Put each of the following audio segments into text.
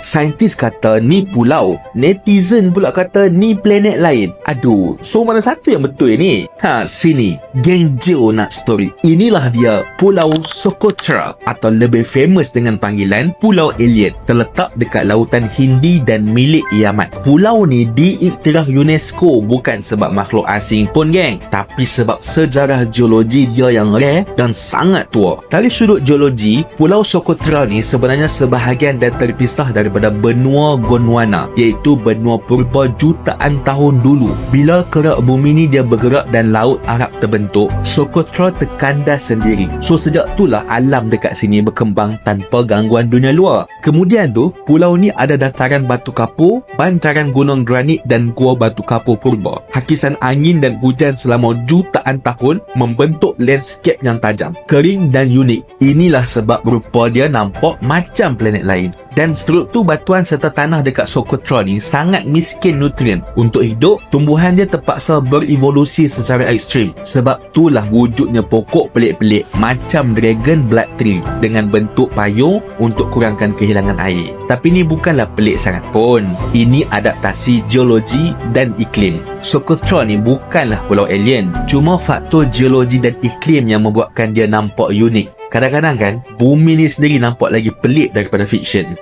Saintis kata ni pulau, netizen pula kata ni planet lain. Aduh, so mana satu yang betul ni? Sini, geng Jo nak story. Inilah dia Pulau Socotra atau lebih famous dengan panggilan Pulau Alien. Terletak dekat lautan Hindi dan milik Yaman. Pulau ni diiktiraf UNESCO bukan sebab makhluk asing pun geng, tapi sebab sejarah geologi dia yang rare dan sangat tua. Dari sudut geologi, Pulau Socotra ni sebenarnya sebahagian dan terpisah daripada benua Gondwana, iaitu benua purba jutaan tahun dulu. Bila kerak bumi ni dia bergerak dan laut Arab terbentuk, Socotra terkandas sendiri. So sejak itulah alam dekat sini berkembang tanpa gangguan dunia luar. Kemudian tu, pulau ni ada dataran batu kapur, bantaran gunung granit dan gua batu kapur purba. Hakisan angin dan hujan selama jutaan tahun membentuk landscape yang tajam, kering dan unik. Inilah sebab rupa dia nampak macam planet lain. Dan struktur batuan serta tanah dekat Socotra ni sangat miskin nutrien. Untuk hidup, tumbuhan dia terpaksa berevolusi secara ekstrim. Sebab itulah wujudnya pokok pelik-pelik macam dragon blood tree dengan bentuk payung untuk kurangkan kehilangan air. Tapi ni bukanlah pelik sangat pun. Ini adaptasi geologi dan iklim. Socotra ni bukanlah pulau alien, cuma faktor geologi dan iklim yang membuatkan dia nampak unik. Kadang-kadang kan, bumi ni sendiri nampak lagi pelik daripada fiksyen.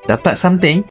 Dapat something?